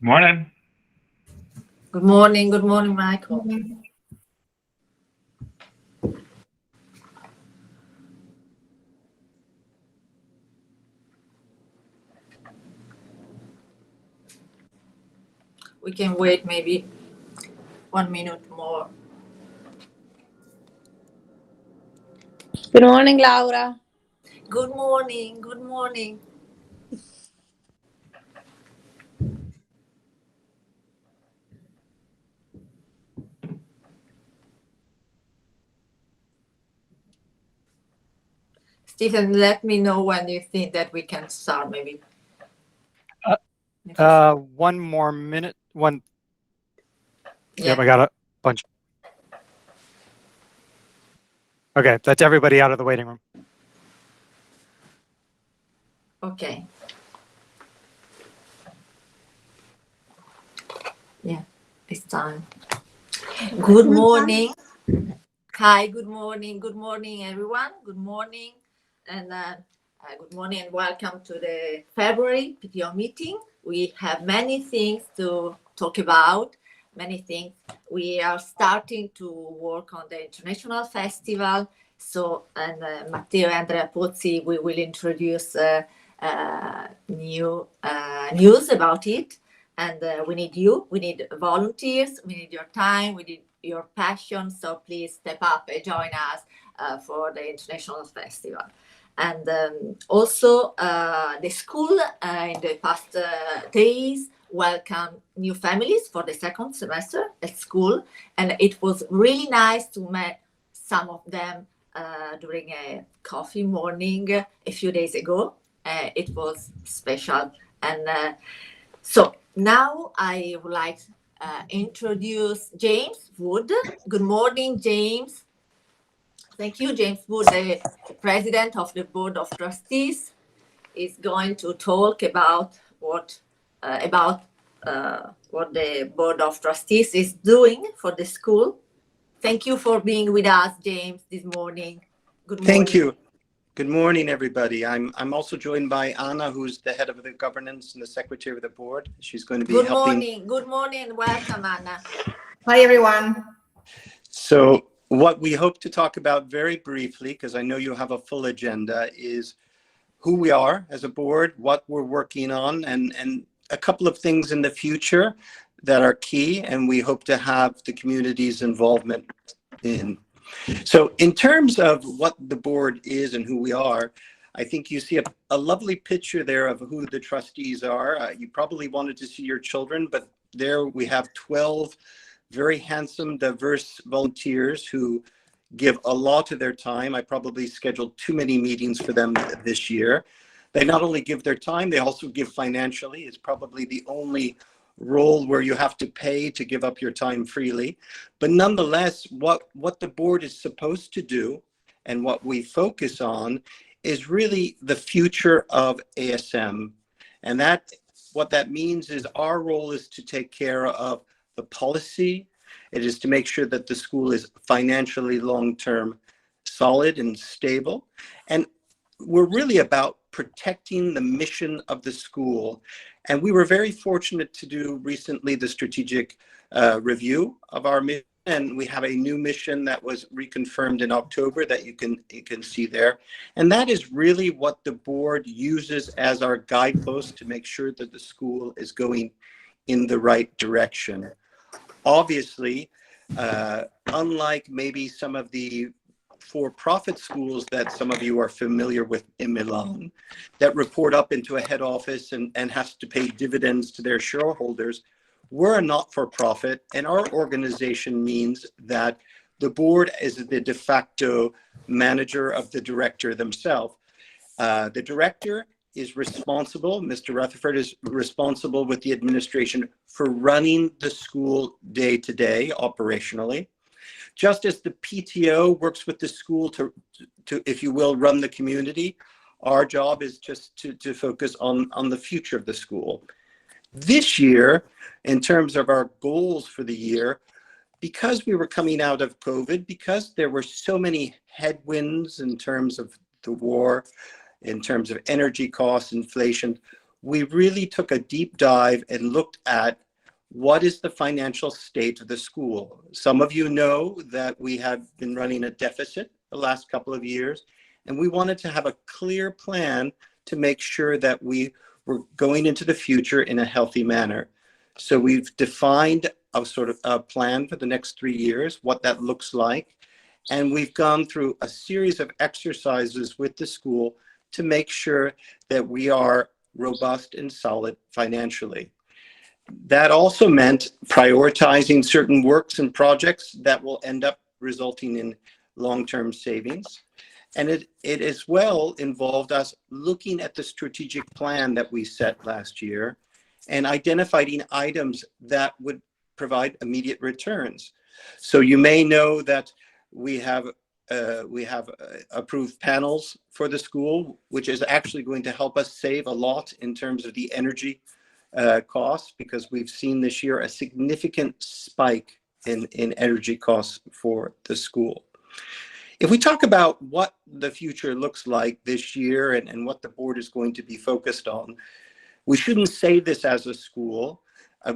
Morning. Good morning, Michael. We can wait maybe 1 minute more. Good morning, Laura. Good morning, good morning. Stephen, let me know when you think that we can start, maybe. One more minute. Yeah. Yep, I got a bunch. Okay, that's everybody out of the waiting room. Okay. Yeah, it's time. Good morning. Hi, good morning. Good morning, everyone. Good morning. And good morning and welcome to the February PTO meeting. We have many things to talk about, many things. We are starting to work on the International Festival. So, and Matteo and Andrea Pozzi, we will introduce new news about it. And we need you, we need volunteers, we need your time, we need your passion. So please step up and join us for the International Festival. And also the school in the past days welcome new families for the second semester at school. And it was really nice to meet some of them during a coffee morning a few days ago. It was special. And so now I would like to introduce James Wood. Good morning, James. Thank you, James Wood, the president of the Board of Trustees, is going to talk about what the Board of Trustees is doing for the school. Thank you for being with us, James, this morning. Good morning. Thank you. Good morning, everybody. I'm also joined by Anna, who's the head of the governance and the secretary of the board. She's going to be helping. Good morning. Welcome, Anna. Hi, everyone. So what we hope to talk about very briefly, because I know you have a full agenda, is who we are as a board, what we're working on, and a couple of things in the future that are key, and we hope to have the community's involvement in. So in terms of what the board is and who we are, I think you see a lovely picture there of who the trustees are. You probably wanted to see your children, but there we have 12 very handsome, diverse volunteers who give a lot of their time. I probably scheduled too many meetings for them this year. They not only give their time, they also give financially. It's probably the only role where you have to pay to give up your time freely. But nonetheless, what the board is supposed to do and what we focus on is really the future of ASM. And what that means is our role is to take care of the policy. It is to make sure that the school is financially long-term solid and stable. And we're really about protecting the mission of the school. And we were very fortunate to do recently the strategic review of our mission. And we have a new mission that was reconfirmed in October that you can see there. And that is really what the board uses as our guidepost to make sure that the school is going in the right direction. Obviously, unlike maybe some of the for-profit schools that some of you are familiar with in Milan that report up into a head office and has to pay dividends to their shareholders, we're a not-for-profit, and our organization means that the board is the de facto manager of the director themselves. The director is responsible, Mr. Rutherford is responsible with the administration for running the school day to day operationally. Just as the PTO works with the school to, if you will, run the community, our job is just to focus on the future of the school. This year, in terms of our goals for the year, because we were coming out of COVID, because there were so many headwinds in terms of the war, in terms of energy costs, inflation, we really took a deep dive and looked at what is the financial state of the school. Some of you know that we have been running a deficit the last couple of years, and we wanted to have a clear plan to make sure that we were going into the future in a healthy manner. So we've defined a sort of a plan for the next 3 years, what that looks like. And we've gone through a series of exercises with the school to make sure that we are robust and solid financially. That also meant prioritizing certain works and projects that will end up resulting in long-term savings. And it as well involved us looking at the strategic plan that we set last year and identifying items that would provide immediate returns. So you may know that we have approved panels for the school, which is actually going to help us save a lot in terms of the energy costs, because we've seen this year a significant spike in energy costs for the school. If we talk about what the future looks like this year and what the board is going to be focused on, we shouldn't say this as a school,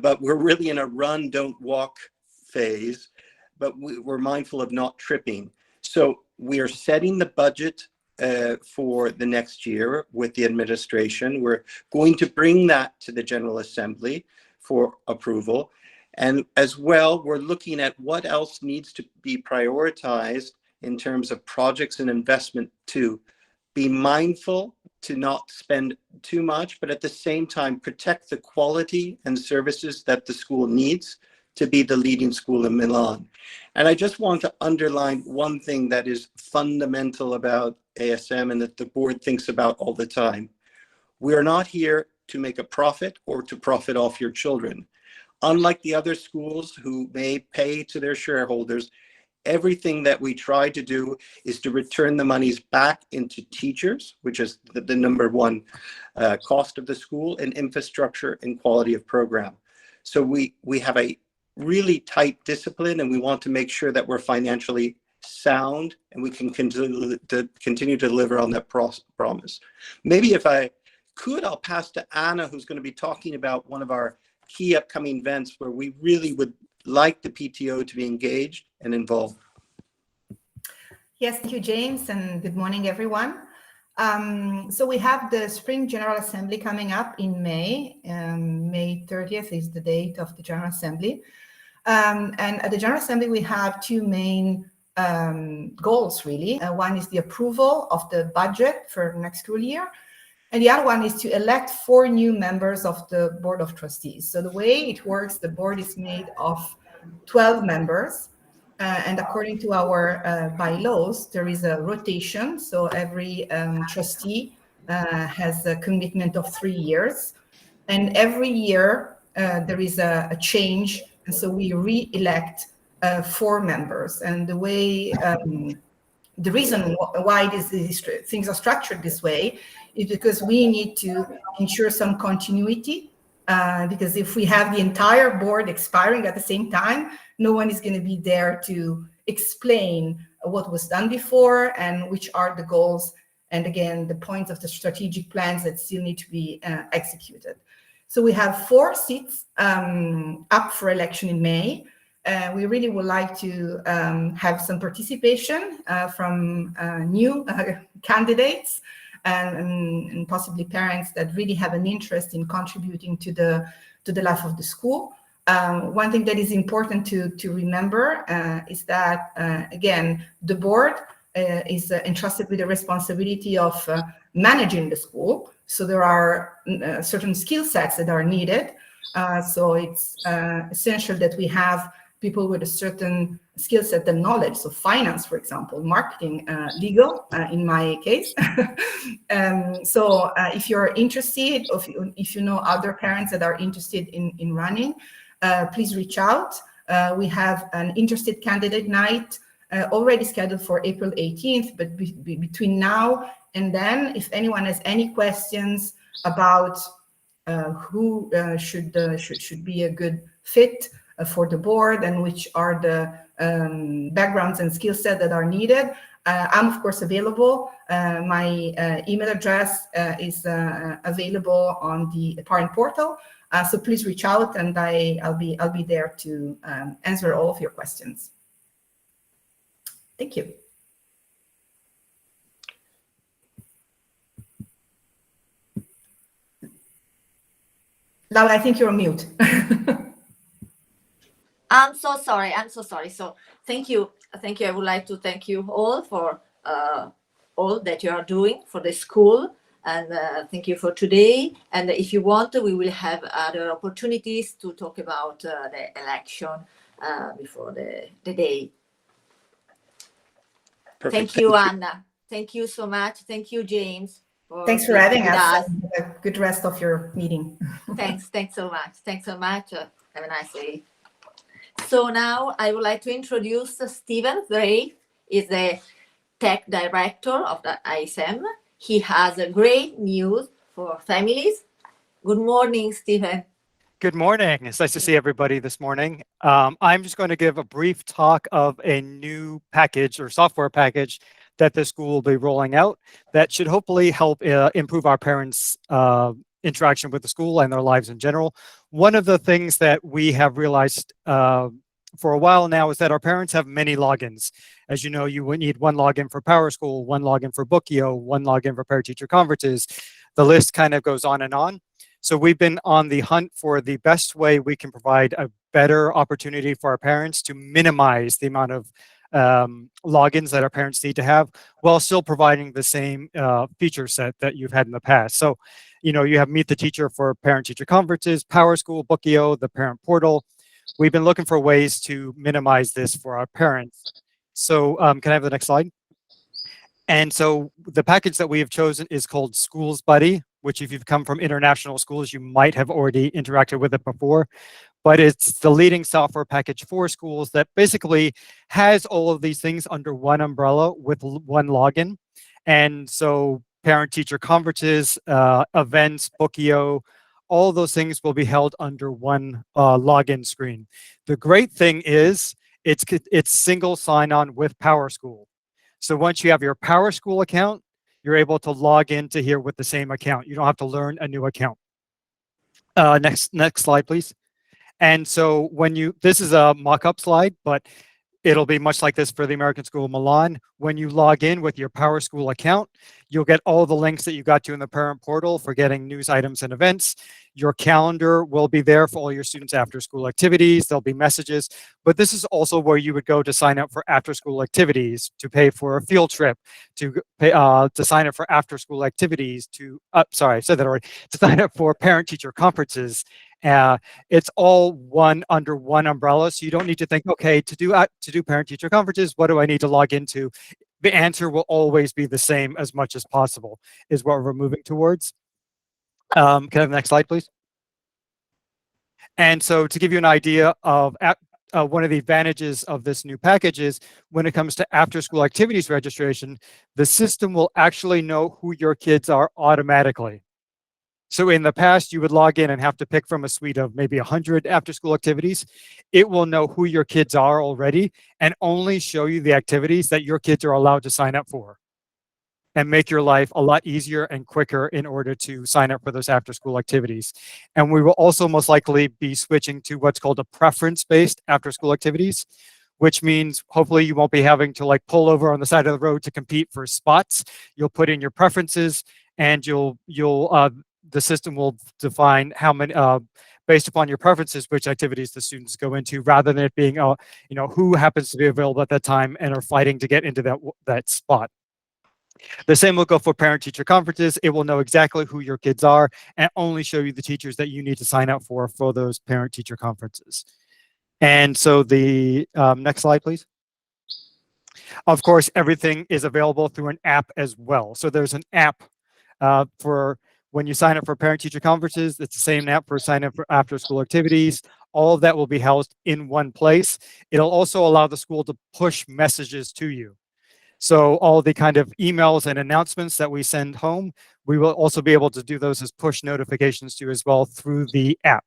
but we're really in a run, don't walk phase, but we're mindful of not tripping. So we are setting the budget for the next year with the administration. We're going to bring that to the General Assembly for approval. And as well, we're looking at what else needs to be prioritized in terms of projects and investment to be mindful to not spend too much, but at the same time, protect the quality and services that the school needs to be the leading school in Milan. And I just want to underline one thing that is fundamental about ASM and that the board thinks about all the time. We are not here to make a profit or to profit off your children. Unlike the other schools who may pay to their shareholders, everything that we try to do is to return the monies back into teachers, which is the number one cost of the school, and infrastructure and quality of program. So we have a really tight discipline, and we want to make sure that we're financially sound and we can continue to deliver on that promise. Maybe if I could, I'll pass to Anna, who's going to be talking about one of our key upcoming events where we really would like the PTO to be engaged and involved. Yes, thank you, James, and good morning, everyone. So we have the Spring General Assembly coming up in May. May 30th is the date of the General Assembly. And at the General Assembly, we have two main goals, really. One is the approval of the budget for next school year. And the other one is to elect 4 new members of the Board of Trustees. So the way it works, the board is made of 12 members. And according to our bylaws, there is a rotation. So every trustee has a commitment of 3 years. And every year there is a change. And so we re-elect 4 members. And the way, the reason why these things are structured this way is because we need to ensure some continuity. Because if we have the entire board expiring at the same time, no one is going to be there to explain what was done before and which are the goals and, again, the points of the strategic plans that still need to be executed. So we have 4 seats up for election in May. We really would like to have some participation from new candidates and possibly parents that really have an interest in contributing to the life of the school. One thing that is important to remember is that, again, the board is entrusted with the responsibility of managing the school. So there are certain skill sets that are needed. So it's essential that we have people with a certain skill set and knowledge. So finance, for example, marketing, legal, in my case. So if you're interested, or if you know other parents that are interested in running, please reach out. We have an interested candidate night already scheduled for April 18th, but between now and then, if anyone has any questions about who should be a good fit for the board and which are the backgrounds and skill set that are needed, I'm, of course, available. My email address is available on the parent portal. So please reach out, and I'll be there to answer all of your questions. Thank you. Laura, I think you're on mute. I'm so sorry. I'm so sorry. So thank you. Thank you. I would like to thank you all for all that you are doing for the school. And thank you for today. And if you want, we will have other opportunities to talk about the election before the day. Perfect. Thank you, Anna. Thank you so much. Thank you, James. Thanks for having us. And have a good rest of your meeting. Thanks. Thanks so much. Thanks so much. Have a nice day. So now I would like to introduce Stephen Frey, is the tech director of the ISM. He has a great news for families. Good morning, Stephen. Good morning. It's nice to see everybody this morning. I'm just going to give a brief talk of a new package or software package that the school will be rolling out that should hopefully help improve our parents' interaction with the school and their lives in general. One of the things that we have realized for a while now is that our parents have many logins. As you know, you would need one login for PowerSchool, one login for Bookio, one login for parent-teacher conferences. The list kind of goes on and on. So we've been on the hunt for the best way we can provide a better opportunity for our parents to minimize the amount of logins that our parents need to have while still providing the same feature set that you've had in the past. So, you know, you have Meet the Teacher for parent-teacher conferences, PowerSchool, Bookio, the parent portal. We've been looking for ways to minimize this for our parents. So can I have the next slide? And so the package that we have chosen is called Schools Buddy, which if you've come from international schools, you might have already interacted with it before. But it's the leading software package for schools that basically has all of these things under one umbrella with one login. And so parent-teacher conferences, events, Bookio, all of those things will be held under one login screen. The great thing is it's single sign-on with PowerSchool. So once you have your PowerSchool account, you're able to log into here with the same account. You don't have to learn a new account. Next slide, please. And so when this is a mock-up slide, but it'll be much like this for the American School of Milan. When you log in with your PowerSchool account, you'll get all the links that you got to in the parent portal for getting news items and events. Your calendar will be there for all your students' after-school activities. There'll be messages, but this is also where you would go to sign up for after-school activities, to pay for a field trip, to pay to sign up for after-school activities, sorry, I said that already, to sign up for parent-teacher conferences. It's all under one umbrella, so you don't need to think, okay, to do parent-teacher conferences, what do I need to log into? The answer will always be the same as much as possible, is what we're moving towards. Can I have the next slide, please? And so to give you an idea of one of the advantages of this new package is when it comes to after-school activities registration, the system will actually know who your kids are automatically. So in the past, you would log in and have to pick from a suite of maybe 100 after-school activities. It will know who your kids are already and only show you the activities that your kids are allowed to sign up for, and make your life a lot easier and quicker in order to sign up for those after-school activities. And we will also most likely be switching to what's called a preference-based after-school activities, which means hopefully you won't be having to like pull over on the side of the road to compete for spots. You'll put in your preferences, and the system will define how many, based upon your preferences, which activities the students go into, rather than it being, you know, who happens to be available at that time and are fighting to get into that spot. The same will go for parent-teacher conferences. It will know exactly who your kids are and only show you the teachers that you need to sign up for those parent-teacher conferences. And so the next slide, please. Of course, everything is available through an app as well. So there's an app for when you sign up for parent-teacher conferences. It's the same app for sign up for after-school activities. All of that will be housed in one place. It'll also allow the school to push messages to you. So all the kind of emails and announcements that we send home, we will also be able to do those as push notifications to you as well through the app.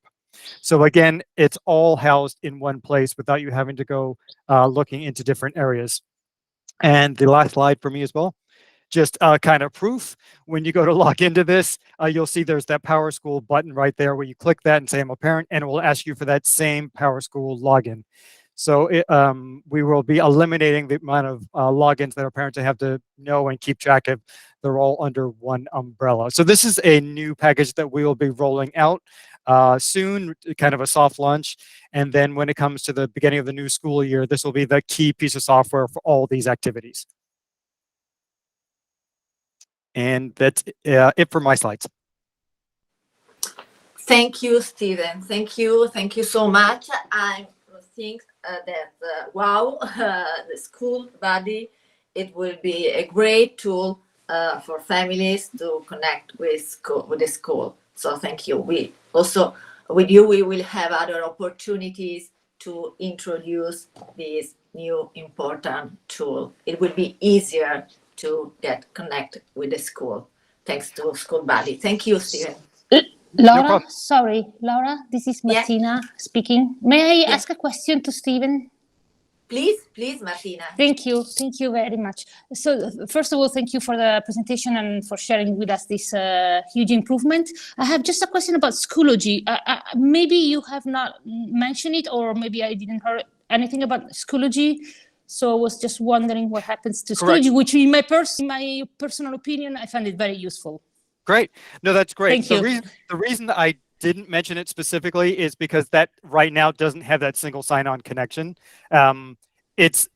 So again, it's all housed in one place without you having to go looking into different areas. And the last slide for me as well, just kind of proof. When you go to log into this, you'll see there's that PowerSchool button right there where you click that and say I'm a parent, and it will ask you for that same PowerSchool login. So we will be eliminating the amount of logins that our parents have to know and keep track of. They're all under one umbrella. So this is a new package that we will be rolling out soon, kind of a soft launch. And then when it comes to the beginning of the new school year, this will be the key piece of software for all these activities. And that's it for my slides. Thank you, Stephen. Thank you so much. I think that wow, the school buddy, it will be a great tool for families to connect with the school. So thank you. We also, with you, we will have other opportunities to introduce this new important tool. It will be easier to get connected with the school thanks to School Buddy. Thank you, Stephen. Laura, sorry, Laura, this is Yeah. Martina speaking. May I Yeah. ask a question to Stephen? Please, Martina. Thank you very much. So first of all, thank you for the presentation and for sharing with us this huge improvement. I have just a question about Schoology. Maybe you have not mentioned it, or maybe I didn't hear anything about Schoology. So I was just wondering what happens to Schoology, which in my personal opinion, I find it very useful. Great. No, that's great. Thank you. The reason that I didn't mention it specifically is because that right now doesn't have that single sign-on connection. It's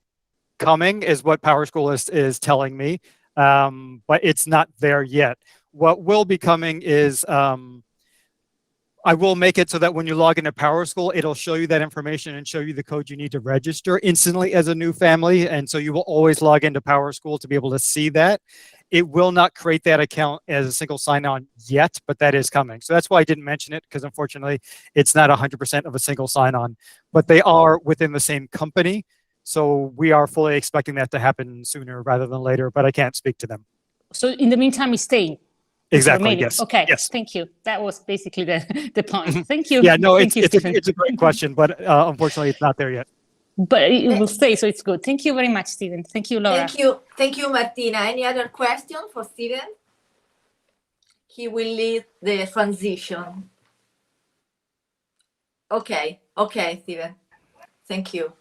coming is what PowerSchool is telling me, but it's not there yet. What will be coming is I will make it so that when you log into PowerSchool, it'll show you that information and show you the code you need to register instantly as a new family. And so you will always log into PowerSchool to be able to see that. It will not create that account as a single sign-on yet, but that is coming. So that's why I didn't mention it, because unfortunately, it's not 100% of a single sign-on, but they are within the same company. So we are fully expecting that to happen sooner rather than later, but I can't speak to them. So in the meantime, it's staying. Exactly, yes. Okay, yes. Thank you. That was basically the point. Thank you. Yeah, no, Thank you, it's a great question, but unfortunately, it's not there yet. But it will stay, so it's good. Thank you very much, Stephen. Thank you, Laura. Thank you, Martina. Any other question for Stephen? He will lead the transition. Okay, Stephen. Thank you.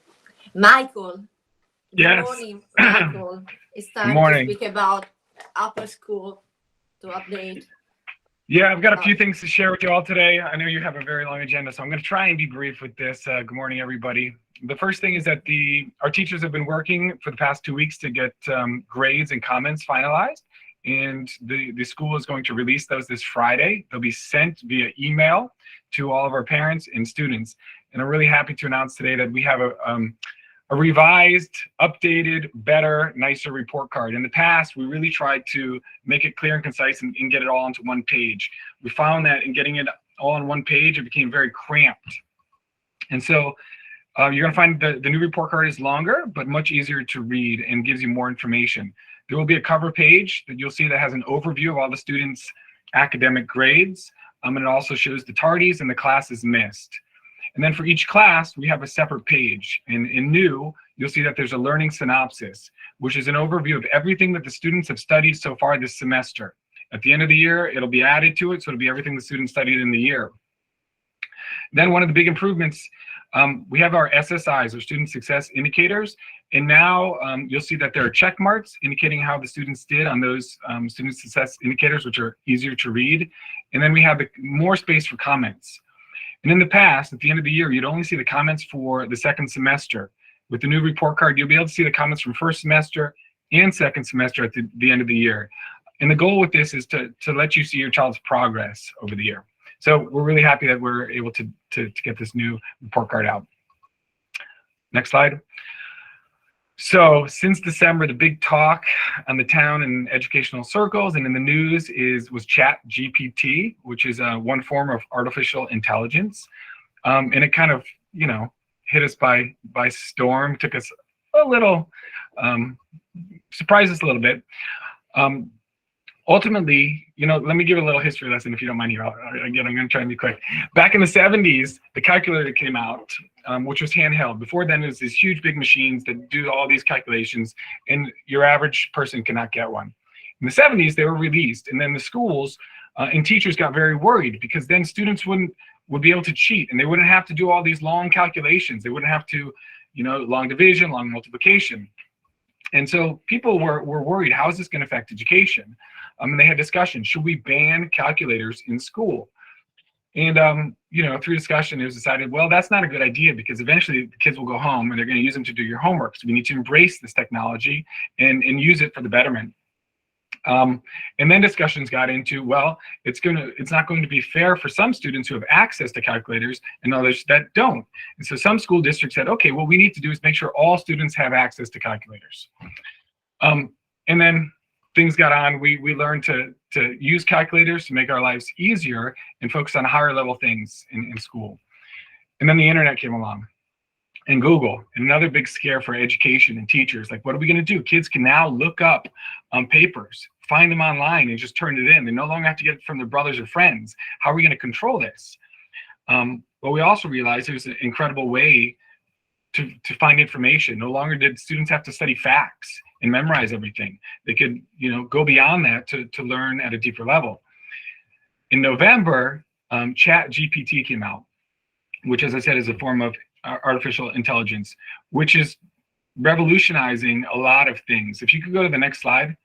Michael. Yes. Good morning, Michael. It's time to speak about upper school to update. Yeah, I've got a few things to share with you all today. I know you have a very long agenda, so I'm going to try and be brief with this. Good morning, everybody. The first thing is that our teachers have been working for the past 2 weeks to get grades and comments finalized, and the school is going to release those this Friday. They'll be sent via email to all of our parents and students. And I'm really happy to announce today that we have a revised, updated, better, nicer report card. In the past, we really tried to make it clear and concise and get it all onto one page. We found that in getting it all on one page, it became very cramped. And so you're going to find the new report card is longer, but much easier to read and gives you more information. There will be a cover page that you'll see that has an overview of all the students' academic grades. And it also shows the tardies and the classes missed. And then for each class, we have a separate page. And in new, you'll see that there's a learning synopsis, which is an overview of everything that the students have studied so far this semester. At the end of the year, it'll be added to it, so it'll be everything the students studied in the year. Then one of the big improvements, we have our SSIs, or Student Success Indicators. And now you'll see that there are check marks indicating how the students did on those Student Success Indicators, which are easier to read. And then we have more space for comments. And in the past, at the end of the year, you'd only see the comments for the second semester. With the new report card, you'll be able to see the comments from first semester and second semester at the end of the year. And the goal with this is to let you see your child's progress over the year. So we're really happy that we're able to get this new report card out. Next slide. So since December, the big talk on the town and educational circles and in the news was ChatGPT, which is one form of artificial intelligence. And it kind of, hit us by storm, took us a little, surprised us a little bit. ultimately, let me give a little history lesson if you don't mind here. Again, I'm going to try and be quick. Back in the 70s, the calculator came out, which was handheld. Before then, it was these huge, big machines that do all these calculations, and your average person cannot get one. In the 70s, they were released, and then the schools and teachers got very worried because then students would be able to cheat, and they wouldn't have to do all these long calculations. They wouldn't have to, long division, long multiplication. And so people were worried, how is this going to affect education? And they had discussions, should we ban calculators in school? And, through discussion, it was decided, well, that's not a good idea because eventually the kids will go home and they're going to use them to do your homework. So we need to embrace this technology and use it for the betterment. And then discussions got into, well, it's not going to be fair for some students who have access to calculators and others that don't. And so some school districts said, okay, what we need to do is make sure all students have access to calculators. And then things got on. We learned to use calculators to make our lives easier and focus on higher level things in school. And then the internet came along. And Google, and another big scare for education and teachers. Like, what are we going to do? Kids can now look up papers, find them online, and just turn it in. They no longer have to get it from their brothers or friends. How are we going to control this? But we also realized there's an incredible way to find information. No longer did students have to study facts and memorize everything. They could, go beyond that to learn at a deeper level. In November, ChatGPT came out, which, as I said, is a form of artificial intelligence, which is revolutionizing a lot of things. If you could go to the next slide.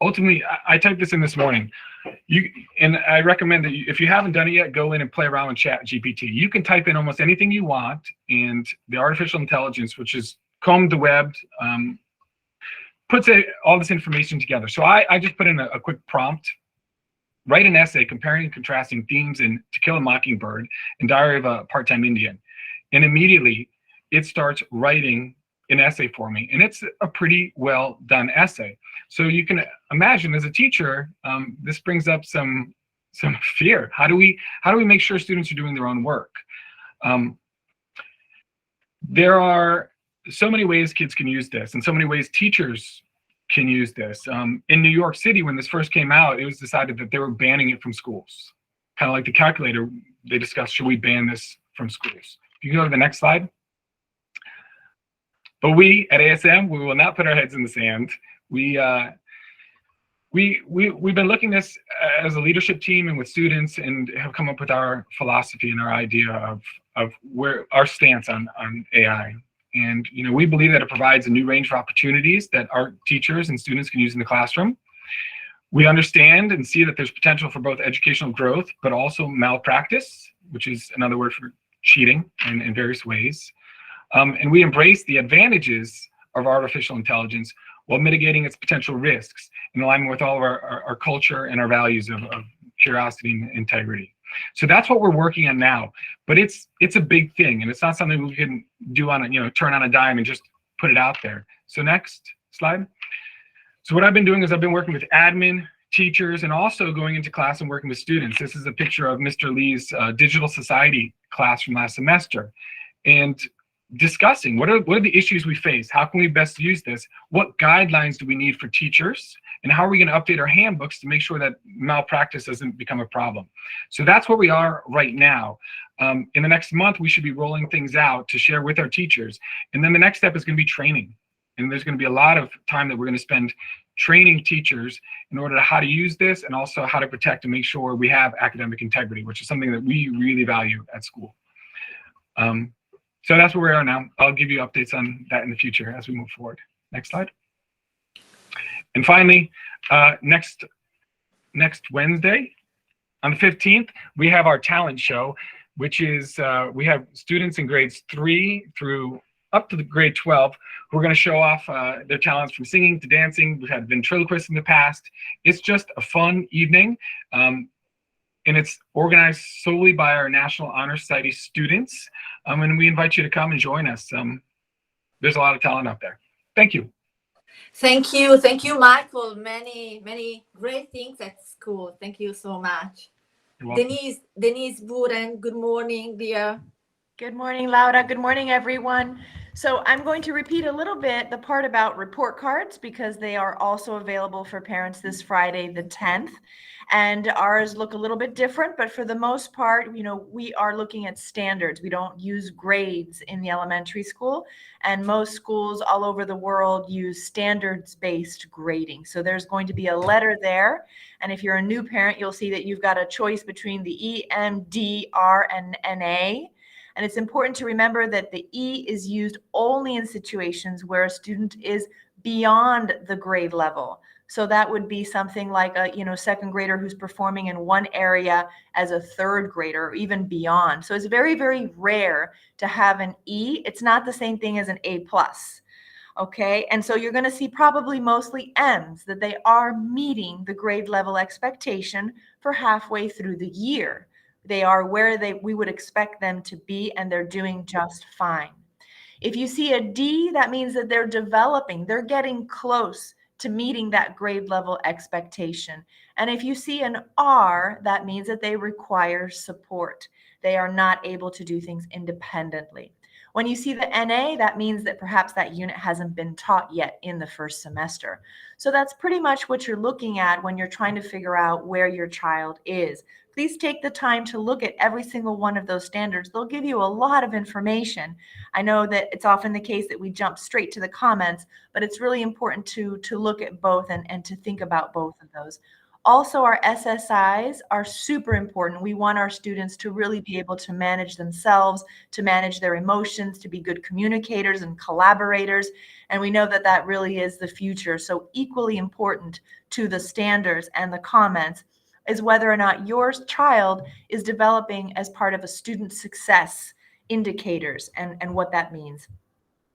Ultimately, I typed this in this morning. And I recommend that if you haven't done it yet, go in and play around with ChatGPT. You can type in almost anything you want, and the artificial intelligence, which is combed the web, puts all this information together. So I just put in a quick prompt. Write an essay comparing and contrasting themes in To Kill a Mockingbird and Diary of a Part-Time Indian. And immediately it starts writing an essay for me. And it's a pretty well done essay. So you can imagine as a teacher, this brings up some fear. How do we make sure students are doing their own work? There are so many ways kids can use this and so many ways teachers can use this. In New York City, when this first came out, it was decided that they were banning it from schools. Kind of like the calculator, they discussed, should we ban this from schools? If you can go to the next slide. But we at ASM, we will not put our heads in the sand. We've been looking at this as a leadership team and with students, and have come up with our philosophy and our idea of where our stance on AI. And we believe that it provides a new range of opportunities that our teachers and students can use in the classroom. We understand and see that there's potential for both educational growth, but also malpractice, which is another word for cheating in various ways. And we embrace the advantages of artificial intelligence while mitigating its potential risks in alignment with all of our culture and our values of curiosity and integrity. So that's what we're working on now, but it's a big thing, and it's not something we can do on turn on a dime and just put it out there. So next slide. So what I've been doing is I've been working with admin, teachers, and also going into class and working with students. This is a picture of Mr. Lee's digital society class from last semester, and discussing what are the issues we face, how can we best use this, what guidelines do we need for teachers, and how are we going to update our handbooks to make sure that malpractice doesn't become a problem. So that's where we are right now. In the next month, we should be rolling things out to share with our teachers. And then the next step is going to be training. And there's going to be a lot of time that we're going to spend training teachers in order to how to use this and also how to protect and make sure we have academic integrity, which is something that we really value at school. So that's where we are now. I'll give you updates on that in the future as we move forward. Next slide. And finally, next Wednesday, on the 15th, we have our talent show, which is, we have students in grades 3 through up to the grade 12 who are going to show off their talents from singing to dancing. We've had ventriloquists in the past. It's just a fun evening. And it's organized solely by our National Honor Society students. And we invite you to come and join us. There's a lot of talent out there. Thank you. Thank you, Michael. Many great things at school. Thank you so much. You're welcome. Denise Buren, good morning, dear. Good morning, Laura. Good morning, everyone. So I'm going to repeat a little bit the part about report cards because they are also available for parents this Friday, the 10th. And ours look a little bit different, but for the most part, you know, we are looking at standards. We don't use grades in the elementary school, and most schools all over the world use standards-based grading. So there's going to be a letter there, and if you're a new parent, you'll see that you've got a choice between the E, M, D, R, and NA. And it's important to remember that the E is used only in situations where a student is beyond the grade level. So that would be something like a, you know, second grader who's performing in one area as a third grader or even beyond. So it's very, very rare to have an E. It's not the same thing as an A plus. Okay, and so you're going to see probably mostly M's, that they are meeting the grade level expectation for halfway through the year. They are where we would expect them to be, and they're doing just fine. If you see a D, that means that they're developing, they're getting close to meeting that grade level expectation. And if you see an R, that means that they require support. They are not able to do things independently. When you see the NA, that means that perhaps that unit hasn't been taught yet in the first semester. So that's pretty much what you're looking at when you're trying to figure out where your child is. Please take the time to look at every single one of those standards. They'll give you a lot of information. I know that it's often the case that we jump straight to the comments, but it's really important to look at both and to think about both of those. Also, our SSIs are super important. We want our students to really be able to manage themselves, to manage their emotions, to be good communicators and collaborators. And we know that that really is the future. So equally important to the standards and the comments is whether or not your child is developing as part of a student success indicators and what that means.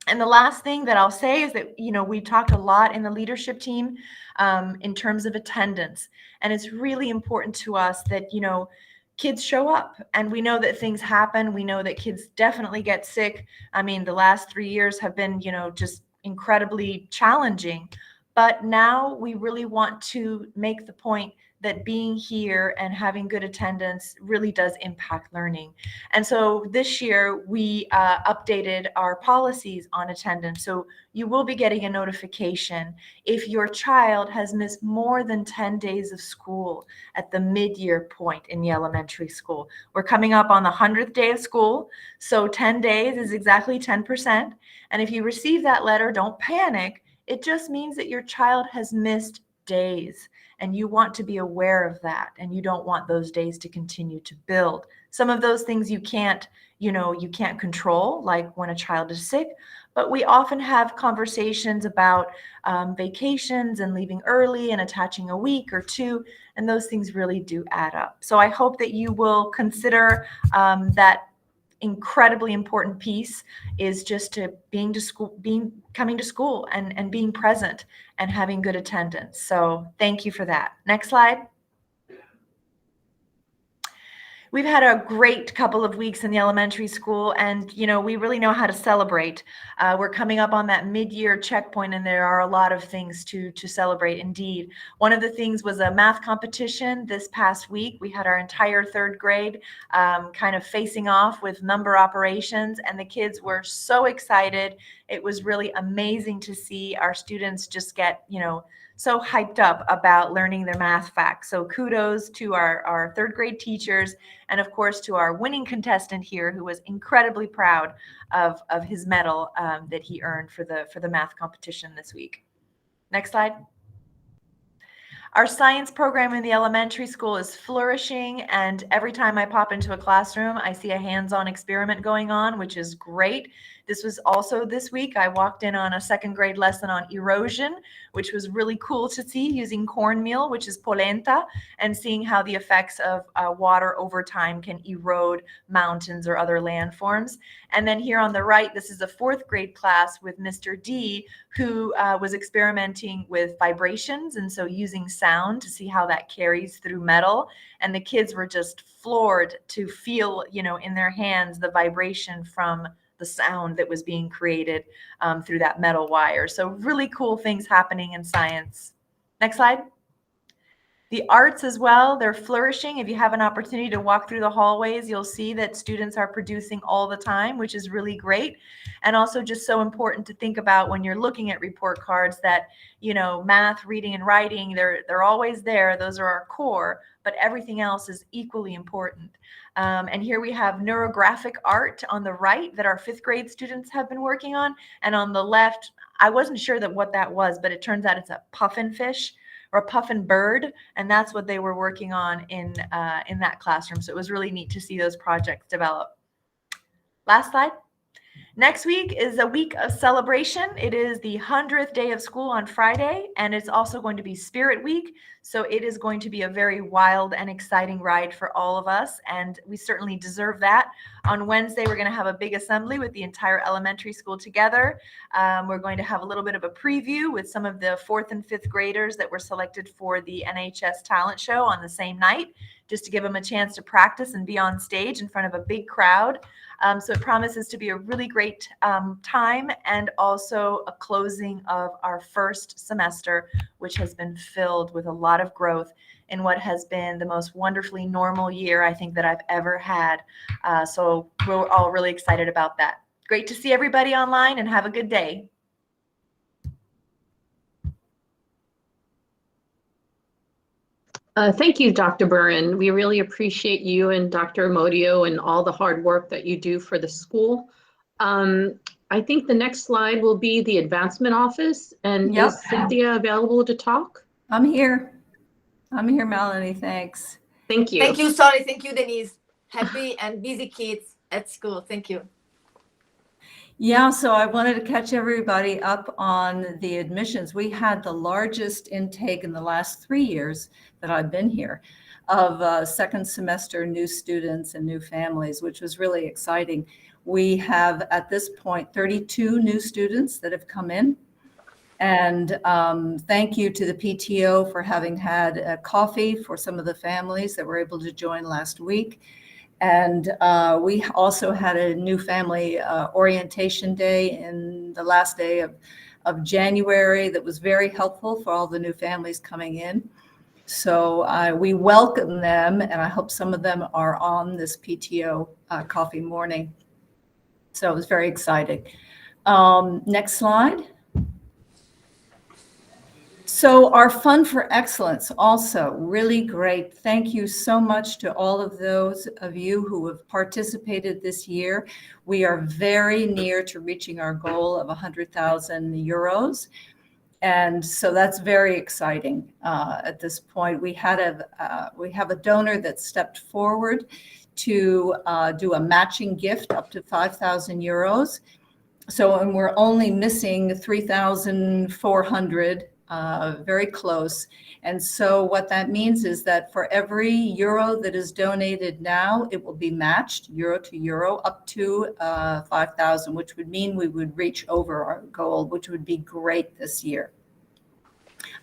And the last thing that I'll say is that, you know, we talked a lot in the leadership team in terms of attendance. And it's really important to us that, you know, kids show up, and we know that things happen. We know that kids definitely get sick. I mean, the last 3 years have been, you know, just incredibly challenging. But now we really want to make the point that being here and having good attendance really does impact learning. And so this year we updated our policies on attendance. So you will be getting a notification if your child has missed more than 10 days of school at the mid-year point in the elementary school. We're coming up on the 100th day of school, so 10 days is exactly 10%. And if you receive that letter, don't panic. It just means that your child has missed days, and you want to be aware of that, and you don't want those days to continue to build. Some of those things you can't control, like when a child is sick, but we often have conversations about vacations and leaving early and attaching a week or two, and those things really do add up. So I hope that you will consider that incredibly important piece is just to coming to school and being present and having good attendance. So thank you for that. Next slide. We've had a great couple of weeks in the elementary school, and you know, we really know how to celebrate. We're coming up on that mid-year checkpoint, and there are a lot of things to celebrate indeed. One of the things was a math competition this past week. We had our entire third grade kind of facing off with number operations, and the kids were so excited. It was really amazing to see our students just get, you know, so hyped up about learning their math facts. So kudos to our third grade teachers, and of course to our winning contestant here, who was incredibly proud of his medal that he earned for the math competition this week. Next slide. Our science program in the elementary school is flourishing, and every time I pop into a classroom, I see a hands-on experiment going on, which is great. This was also this week. I walked in on a second grade lesson on erosion, which was really cool to see, using cornmeal, which is polenta, and seeing how the effects of water over time can erode mountains or other landforms. And then here on the right, this is a fourth grade class with Mr. D, who was experimenting with vibrations, and so using sound to see how that carries through metal. And the kids were just floored to feel, you know, in their hands the vibration from the sound that was being created through that metal wire. So really cool things happening in science. Next slide. The arts as well, they're flourishing. If you have an opportunity to walk through the hallways, you'll see that students are producing all the time, which is really great. And also just so important to think about when you're looking at report cards that, you know, math, reading, and writing, they're always there. Those are our core, but everything else is equally important. And here we have neurographic art on the right that our 5th grade students have been working on. And on the left, I wasn't sure that what that was, but it turns out it's a puffin fish or a puffin bird, and that's what they were working on in that classroom. So it was really neat to see those projects develop. Last slide. Next week is a week of celebration. It is the 100th day of school on Friday, and it's also going to be Spirit Week. So it is going to be a very wild and exciting ride for all of us, and we certainly deserve that. On Wednesday, we're going to have a big assembly with the entire elementary school together. We're going to have a little bit of a preview with some of the 4th and 5th graders that were selected for the NHS talent show on the same night, just to give them a chance to practice and be on stage in front of a big crowd. So it promises to be a really great time, and also a closing of our first semester, which has been filled with a lot of growth in what has been the most wonderfully normal year I think that I've ever had. So we're all really excited about that. Great to see everybody online, and have a good day. Thank you, Dr. Burren. We really appreciate you and Dr. Amodio and all the hard work that you do for the school. I think the next slide will be the advancement office. And Yep. is Cynthia available to talk? I'm here. I'm here, Melanie. Thanks. Thank you. Thank you, sorry. Thank you, Denise. Happy and busy kids at school. Thank you. Yeah, so I wanted to catch everybody up on the admissions. We had the largest intake in the last 3 years that I've been here of second semester new students and new families, which was really exciting. We have at this point 32 new students that have come in. And thank you to the PTO for having had a coffee for some of the families that were able to join last week. And we also had a new family orientation day in the last day of January that was very helpful for all the new families coming in. So we welcome them, and I hope some of them are on this PTO coffee morning. So it was very exciting. Next slide. So our Fund for Excellence, also really great. Thank you so much to all of those of you who have participated this year. We are very near to reaching our goal of 100,000 euros. And so that's very exciting at this point. We have a donor that stepped forward to do a matching gift up to 5,000 euros. So, and we're only missing 3,400. Very close. And so what that means is that for every euro that is donated now, it will be matched euro to euro up to 5,000, which would mean we would reach over our goal, which would be great this year.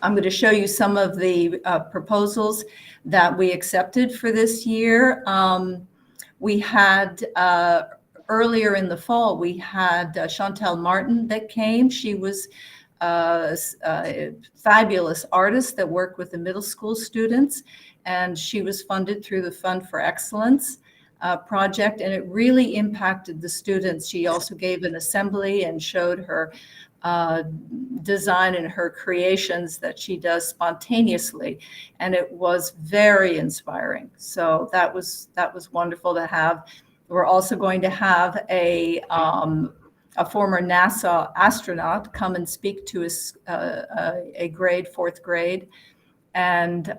I'm going to show you some of the proposals that we accepted for this year. We had earlier in the fall, we had Chantel Martin that came. She was a fabulous artist that worked with the middle school students, and she was funded through the Fund for Excellence project, and it really impacted the students. She also gave an assembly and showed her design and her creations that she does spontaneously, and it was very inspiring. So that was wonderful to have. We're also going to have a former NASA astronaut come and speak to a grade, 4th grade. And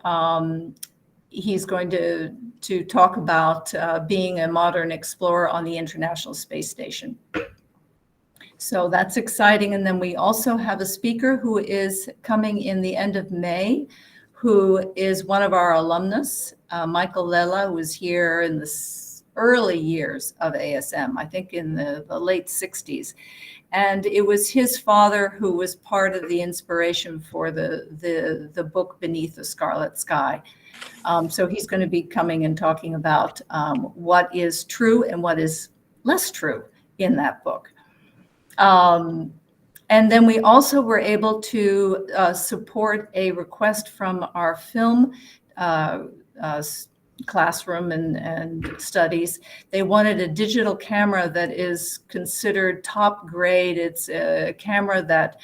he's going to talk about being a modern explorer on the International Space Station. So that's exciting. And then we also have a speaker who is coming in the end of May, who is one of our alumnus, Michael Lela, who was here in the early years of ASM, I think in the late 60s. And it was his father who was part of the inspiration for the book Beneath the Scarlet Sky. So he's going to be coming and talking about what is true and what is less true in that book. And then we also were able to support a request from our film classroom and studies. They wanted a digital camera that is considered top grade. It's a camera that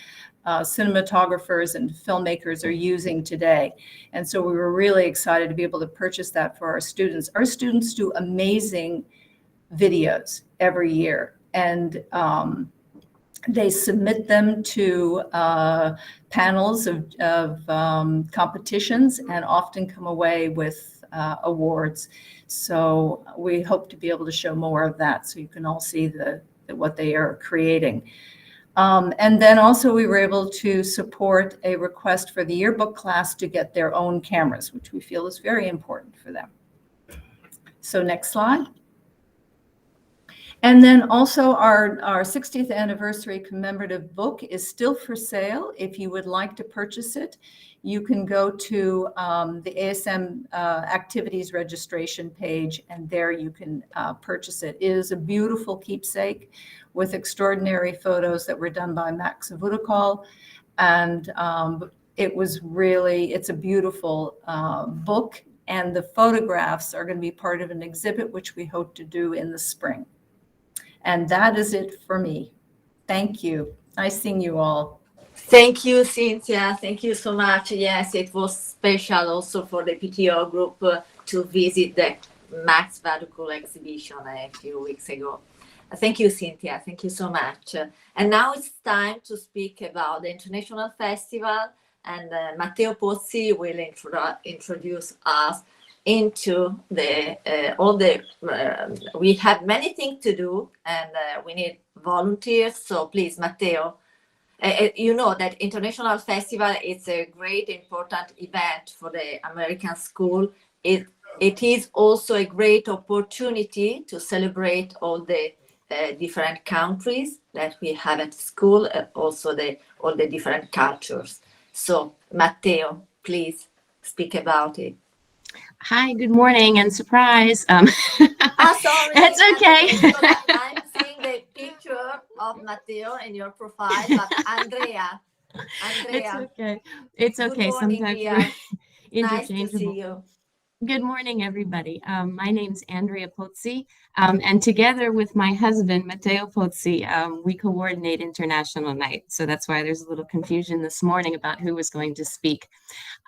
cinematographers and filmmakers are using today. And so we were really excited to be able to purchase that for our students. Our students do amazing videos every year, and they submit them to panels of competitions and often come away with awards. So we hope to be able to show more of that so you can all see what they are creating. And then also we were able to support a request for the yearbook class to get their own cameras, which we feel is very important for them. So next slide. And then also our 60th anniversary commemorative book is still for sale. If you would like to purchase it, you can go to the ASM activities registration page, and there you can purchase it. It is a beautiful keepsake with extraordinary photos that were done by Max Vudakol. And it's a beautiful book, and the photographs are going to be part of an exhibit, which we hope to do in the spring. And that is it for me. Thank you. Nice seeing you all. Thank you, Cynthia. Thank you so much. Yes, it was special also for the PTO group to visit the Max Vudakol exhibition a few weeks ago. Thank you, Cynthia. Thank you so much. And now it's time to speak about the International Festival, and Matteo Pozzi will introduce us into we have many things to do, and we need volunteers. So please, Matteo, you know that International Festival is a great important event for the American school. It is also a great opportunity to celebrate all the different countries that we have at school, also all the different cultures. So Matteo, please speak about it. Hi, good morning, and surprise. Sorry. It's okay. I'm seeing the picture of Matteo in your profile, but Andrea. It's okay. It's okay. Good morning, Sometimes dear. we're Nice to interchangeable. see you. Good morning, everybody. My name's Andrea Pozzi, and together with my husband, Matteo Pozzi, we coordinate International Night. So that's why there's a little confusion this morning about who was going to speak.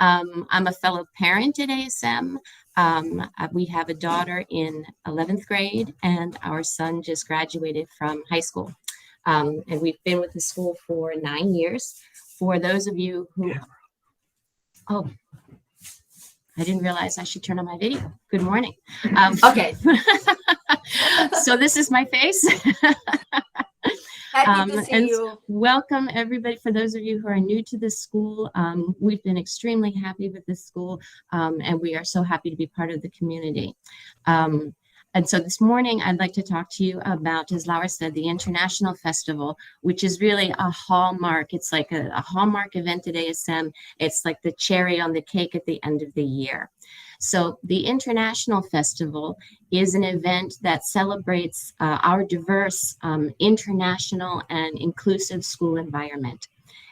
I'm a fellow parent at ASM. We have a daughter in 11th grade, and our son just graduated from high school. And we've been with the school for 9 years. For those of you who... Oh, I didn't realize I should turn on my video. Good morning. Okay. So this is my face. Happy to see you. Welcome, everybody. For those of you who are new to this school, we've been extremely happy with this school, and we are so happy to be part of the community. And so this morning, I'd like to talk to you about, as Laura said, the International Festival, which is really a hallmark. It's like a hallmark event at ASM. It's like the cherry on the cake at the end of the year. So the International Festival is an event that celebrates our diverse, international, and inclusive school environment.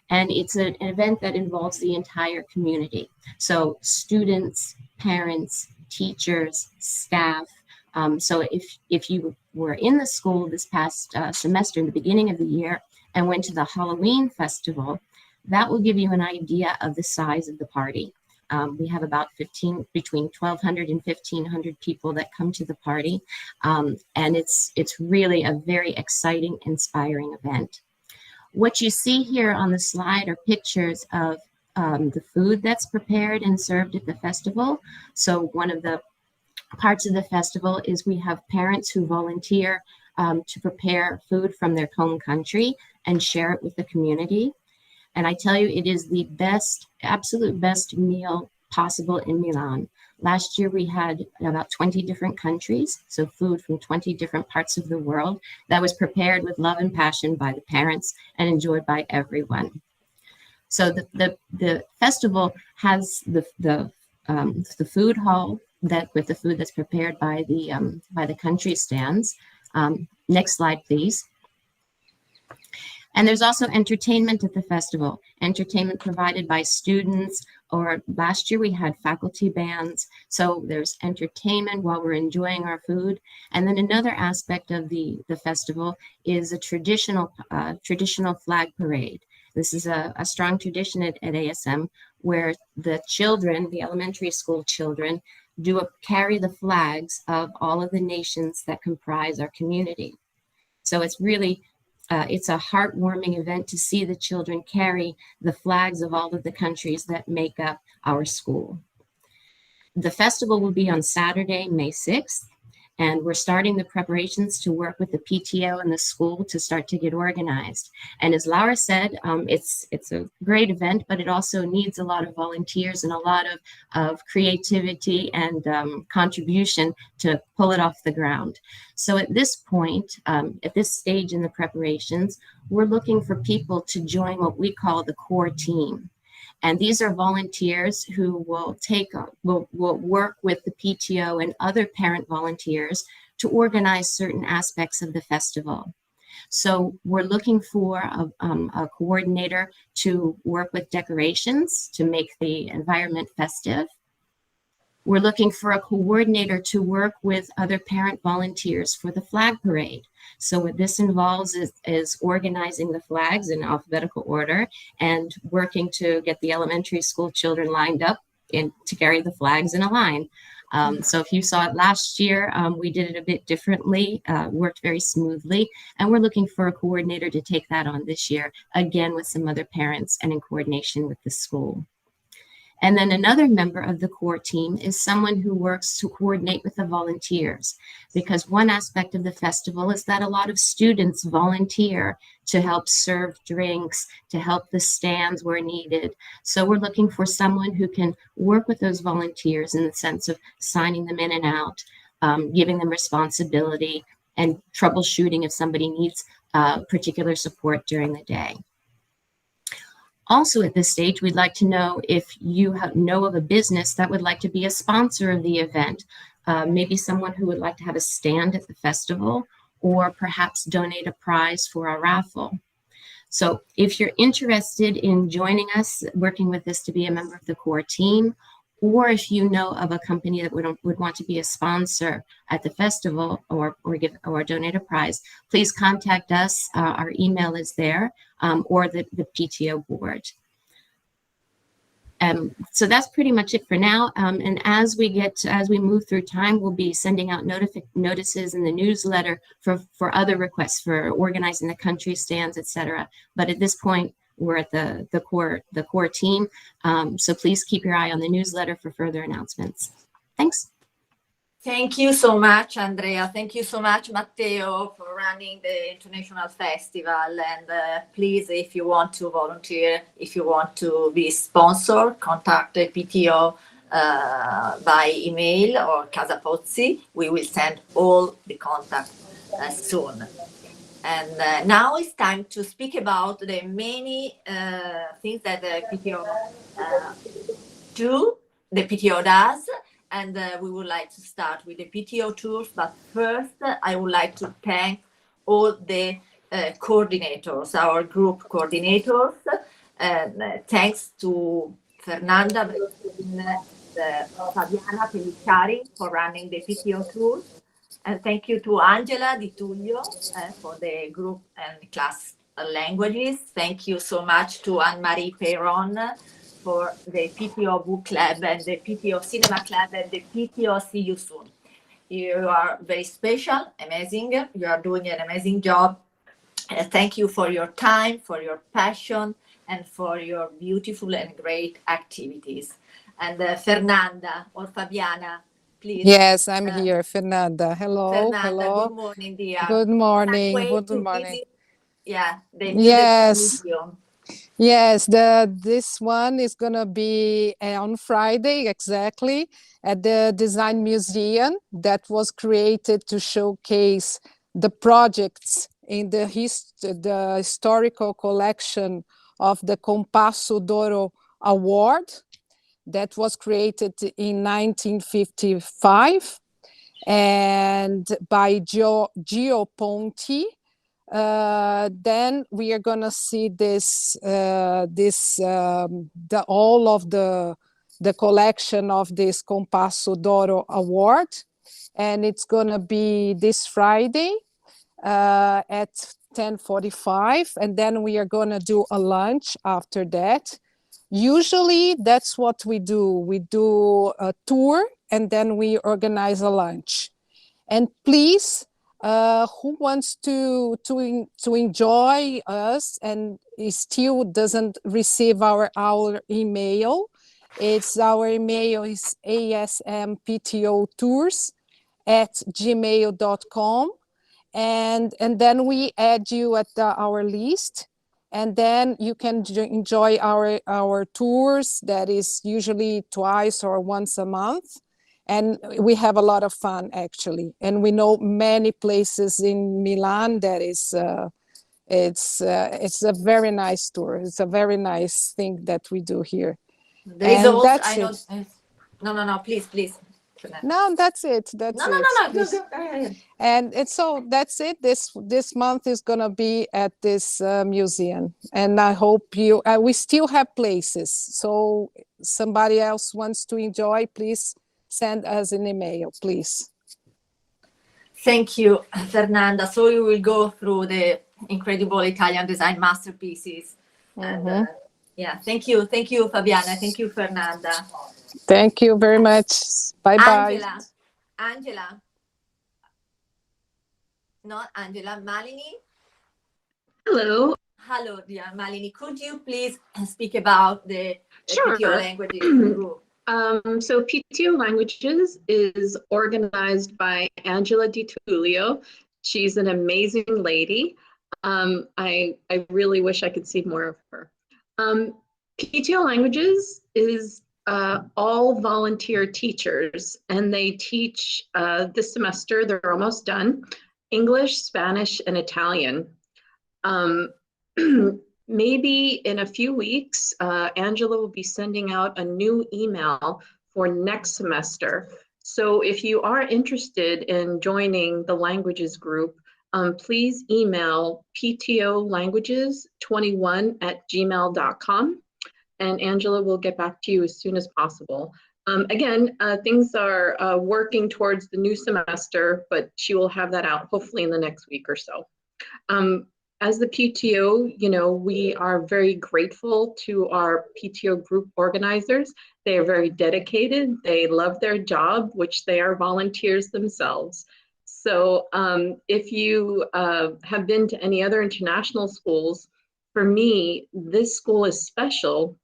And it's an event that involves the entire community. So students, parents, teachers, staff. So if you were in the school this past semester, in the beginning of the year, and went to the Halloween festival, that will give you an idea of the size of the party. We have about between 1,200 and 1,500 people that come to the party. And it's really a very exciting, inspiring event. What you see here on the slide are pictures of the food that's prepared and served at the festival. So one of the parts of the festival is we have parents who volunteer to prepare food from their home country and share it with the community. And I tell you, it is the best, absolute best meal possible in Milan. Last year, we had about 20 different countries, so food from 20 different parts of the world that was prepared with love and passion by the parents and enjoyed by everyone. So the festival has the food hall with the food that's prepared by the country stands. Next slide, please. And there's also entertainment at the festival, entertainment provided by students, or last year we had faculty bands. So there's entertainment while we're enjoying our food. And then another aspect of the festival is a traditional flag parade. This is a strong tradition at ASM where the children, the elementary school children, carry the flags of all of the nations that comprise our community. So it's really, it's a heartwarming event to see the children carry the flags of all of the countries that make up our school. The festival will be on Saturday, May 6th. And we're starting the preparations to work with the PTO and the school to start to get organized. And as Laura said, it's a great event, but it also needs a lot of volunteers and a lot of creativity and contribution to pull it off the ground. So at this point, at this stage in the preparations, we're looking for people to join what we call the core team. And these are volunteers who will work with the PTO and other parent volunteers to organize certain aspects of the festival. So we're looking for a coordinator to work with decorations to make the environment festive. We're looking for a coordinator to work with other parent volunteers for the flag parade. So what this involves is organizing the flags in alphabetical order and working to get the elementary school children lined up to carry the flags in a line. So if you saw it last year, we did it a bit differently, worked very smoothly, and we're looking for a coordinator to take that on this year, again with some other parents and in coordination with the school. And then another member of the core team is someone who works to coordinate with the volunteers, because one aspect of the festival is that a lot of students volunteer to help serve drinks, to help the stands where needed. So we're looking for someone who can work with those volunteers in the sense of signing them in and out, giving them responsibility, and troubleshooting if somebody needs particular support during the day. Also at this stage, we'd like to know if you know of a business that would like to be a sponsor of the event, maybe someone who would like to have a stand at the festival, or perhaps donate a prize for a raffle. So if you're interested in joining us, working with us to be a member of the core team, or if you know of a company that would want to be a sponsor at the festival or donate a prize, please contact us. Our email is there, or the PTO board. So that's pretty much it for now. And as we move through time, we'll be sending out notices in the newsletter for other requests for organizing the country stands, etc. But at this point, we're at the core team. So please keep your eye on the newsletter for further announcements. Thanks. Thank you so much, Andrea. Thank you so much, Matteo, for running the International Festival. And please, if you want to volunteer, if you want to be sponsored, contact the PTO by email or Casa Pozzi. We will send all the contacts soon. And now it's time to speak about the many things that the PTO the PTO does. And we would like to start with the PTO tours. But first, I would like to thank all the coordinators, our group coordinators. And thanks to Fernanda, Fabiana Pellicciari for running the PTO tours. And thank you to Angela Di Tullio for the group and class languages. Thank you so much to Anne-Marie Perron for the PTO Book Club and the PTO Cinema Club and the PTO See You Soon. You are very special, amazing. You are doing an amazing job. Thank you for your time, for your passion, and for your beautiful and great activities. And Fernanda or Fabiana, please. Yes, I'm here, Fernanda. Hello, Fernanda, hello. good morning, dear. Good morning. Can't wait Good to morning. visit, the Yes. museum. Yes, this one is gonna be on Friday, exactly, at the Design Museum that was created to showcase the projects in the historical collection of the Compasso d'Oro Award that was created in 1955 and by Gio Ponti, then we are gonna see all of the collection of this Compasso d'Oro Award, and it's gonna be this Friday at 10:45, and then we are gonna do a lunch after that. Usually that's what we do. We do a tour and then we organize a lunch. And please, who wants to enjoy us and still doesn't receive our email, our email is asmptotours@gmail.com, and then we add you at our list, and then you can enjoy our tours. That is usually twice or once a month, and we have a lot of fun actually. And we know many places in Milan. That is it's a very nice tour. It's a very nice thing that we do here. There is And also, that's I know, it. no, please. No, that's it. That's No, it. go ahead. And so that's it. This month is gonna be at this museum, and I hope you. We still have places, so somebody else wants to enjoy, please send us an email, please. Thank you, Fernanda. So we will go through the incredible Italian design masterpieces. And yeah, thank you, Fabiana. Thank you, Fernanda. Thank you very much. Bye bye. Angela. Not Angela, Malini. Hello. Hello, dear Malini. Could you please speak about the Sure. PTO languages group? So PTO Languages is organized by Angela Di Tullio. She's an amazing lady. I really wish I could see more of her. PTO Languages is all volunteer teachers, and they teach this semester, they're almost done, English, Spanish, and Italian. Maybe in a few weeks, Angela will be sending out a new email for next semester. So if you are interested in joining the languages group, please email ptolanguages21@gmail.com, and Angela will get back to you as soon as possible. Again, things are working towards the new semester, but she will have that out hopefully in the next week or so. As the PTO, we are very grateful to our PTO group organizers. They are very dedicated. They love their job, which they are volunteers themselves. So if you have been to any other international schools, for me, this school is special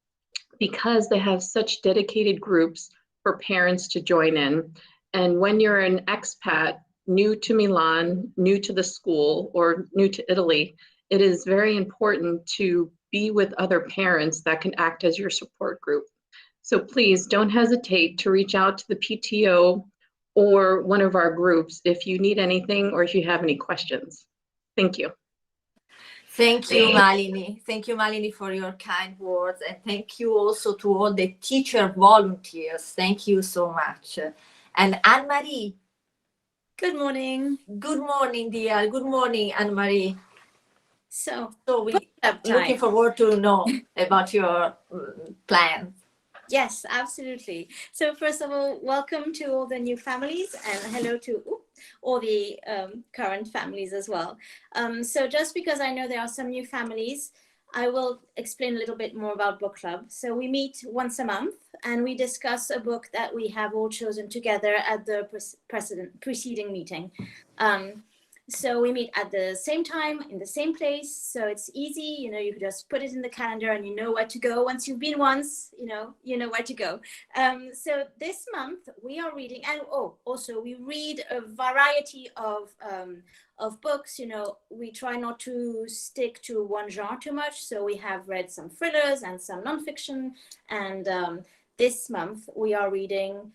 because they have such dedicated groups for parents to join in. And when you're an expat, new to Milan, new to the school, or new to Italy, it is very important to be with other parents that can act as your support group. So please don't hesitate to reach out to the PTO or one of our groups if you need anything or if you have any questions. Thank you. Thank you, Malini. Thank you, Malini, for your kind words. And thank you also to all the teacher volunteers. Thank you so much. And Anne-Marie. Good morning. Good morning, dear. Good morning, Anne-Marie. So we are looking forward to know about your plans. Yes, absolutely. So first of all, welcome to all the new families, and hello to all the current families as well. So just because I know there are some new families, I will explain a little bit more about book club. So we meet once a month and we discuss a book that we have all chosen together at the preceding meeting. So we meet at the same time, in the same place. So it's easy, you can just put it in the calendar and you know where to go. Once you've been once, you know where to go. So this month we are reading, and also we read a variety of books. We try not to stick to one genre too much. So we have read some thrillers and some nonfiction. And this month we are reading,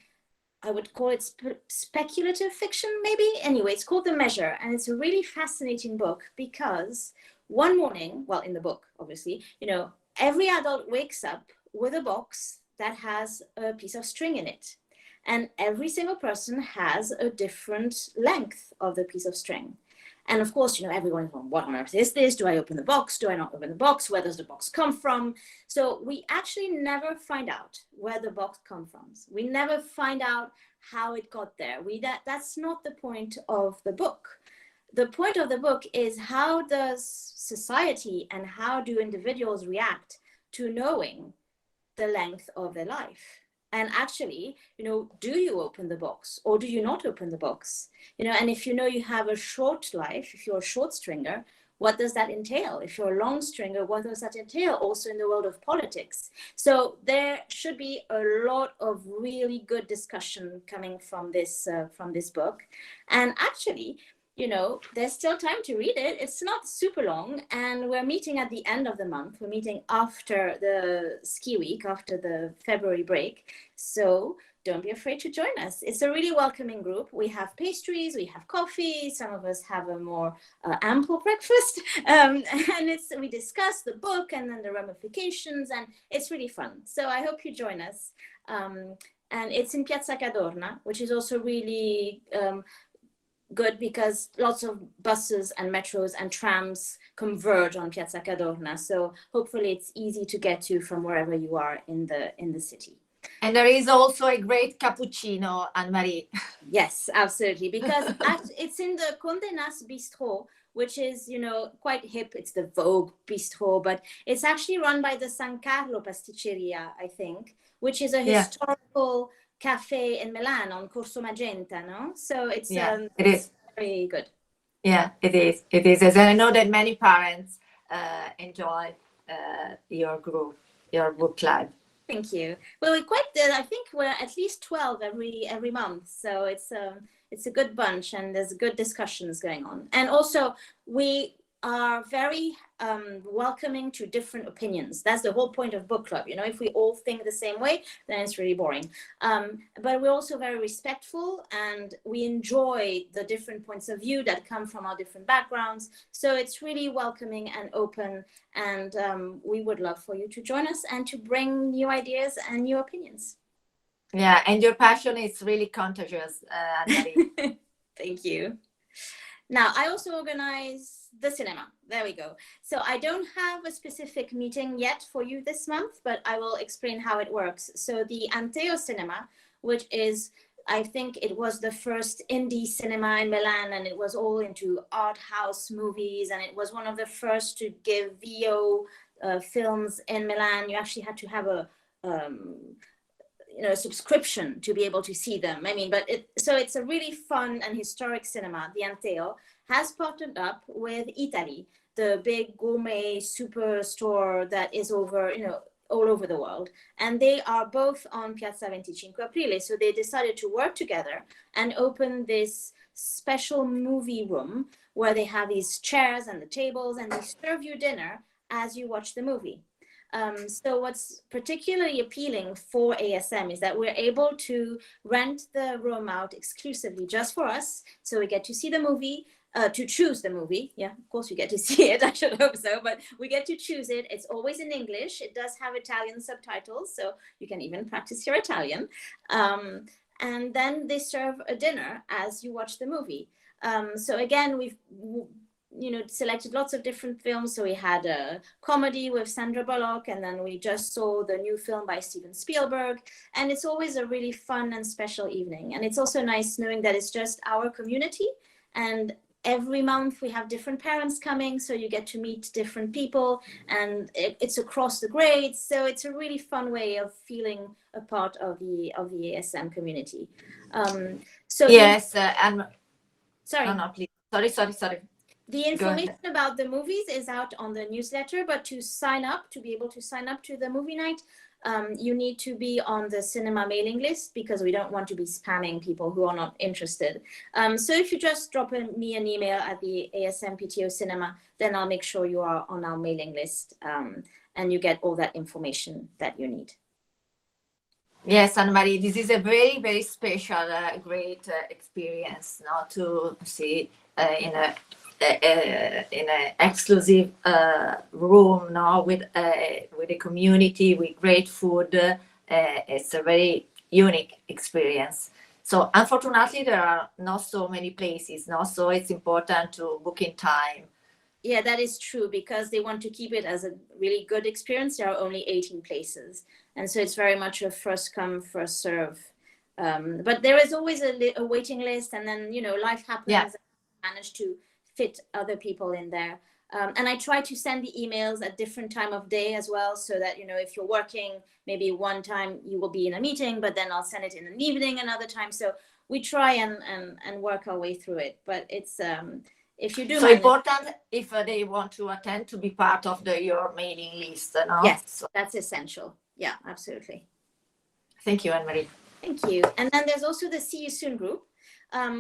I would call it speculative fiction, maybe. Anyway, it's called The Measure, and it's a really fascinating book because one morning, well, in the book, obviously, every adult wakes up with a box that has a piece of string in it, and every single person has a different length of the piece of string. And of course, everyone's going, what on earth is this? Do I open the box? Do I not open the box? Where does the box come from? So we actually never find out where the box comes from. We never find out how it got there. That's not the point of the book. The point of the book is, how does society and how do individuals react to knowing the length of their life? And actually, do you open the box or do you not open the box? And if you have a short life, if you're a short stringer, what does that entail? If you're a long stringer, what does that entail also in the world of politics? So there should be a lot of really good discussion coming from this book. And actually, there's still time to read it. It's not super long, and we're meeting at the end of the month. We're meeting after the ski week, after the February break. So don't be afraid to join us. It's a really welcoming group. We have pastries, we have coffee. Some of us have a more ample breakfast. And we discuss the book and then the ramifications, and it's really fun. So I hope you join us. And it's in Piazza Cadorna, which is also really good because lots of buses and metros and trams converge on Piazza Cadorna. So hopefully it's easy to get to from wherever you are in the city. And there is also a great cappuccino, Anne-Marie. Yes, absolutely. Because it's in the Condé Nast Bistro, which is, quite hip. It's the Vogue Bistro, but it's actually run by the San Carlo Pasticceria, I think, which is a historical cafe in Milan on Corso Magenta, no? So it is very good. Yeah, it is. It is. And I know that many parents enjoy your group, your book club. Thank you. Well, I think we're at least 12 every month. So it's a good bunch, and there's good discussions going on. And also we are very welcoming to different opinions. That's the whole point of book club. If we all think the same way, then it's really boring. But we're also very respectful, and we enjoy the different points of view that come from our different backgrounds. So it's really welcoming and open, and we would love for you to join us and to bring new ideas and new opinions. Yeah, and your passion is really contagious, Anne-Marie. Thank you. Now, I also organize the cinema. There we go. So I don't have a specific meeting yet for you this month, but I will explain how it works. So the Anteo Cinema, which is, I think it was the first indie cinema in Milan, and it was all into art house movies, and it was one of the first to give VO films in Milan. You actually had to have a subscription to be able to see them. So it's a really fun and historic cinema. The Anteo has partnered up with Italy, the big gourmet superstore that is over, all over the world. And they are both on Piazza 25 Aprile. So they decided to work together and open this special movie room where they have these chairs and the tables, and they serve you dinner as you watch the movie. So what's particularly appealing for ASM is that we're able to rent the room out exclusively just for us. So we get to see the movie, to choose the movie. Yeah, of course we get to see it. I should hope so, but we get to choose it. It's always in English. It does have Italian subtitles, so you can even practice your Italian. And then they serve a dinner as you watch the movie. So again, we've selected lots of different films. So we had a comedy with Sandra Bullock, and then we just saw the new film by Steven Spielberg. And it's always a really fun and special evening. And it's also nice knowing that it's just our community, and every month we have different parents coming, so you get to meet different people, and it's across the grades. So it's a really fun way of feeling a part of the ASM community. Yes, and sorry. No, please. Sorry. The information about the movies is out on the newsletter, but to be able to sign up to the movie night, you need to be on the cinema mailing list, because we don't want to be spamming people who are not interested. So if you just drop me an email at the ASM PTO Cinema, then I'll make sure you are on our mailing list, and you get all that information that you need. Yes, Anne-Marie, this is a very, very special, great experience now to see in an exclusive room now with a community with great food. It's a very unique experience. So unfortunately, there are not so many places, no? So it's important to book in time. Yeah, that is true, because they want to keep it as a really good experience. There are only 18 places. And so it's very much a first come, first serve. But there is always a waiting list, and then, you know, life happens. Yeah. And manage to fit other people in there. And I try to send the emails at different time of day as well, so that, you know, if you're working, maybe one time you will be in a meeting, but then I'll send it in an evening another time. So we try and work our way through it. But it's if you do So manage, important if they want to attend to be part of your mailing list, no? yes, So, that's essential. Yeah, absolutely. thank you, Anne-Marie. Thank you. And then there's also the See You Soon group,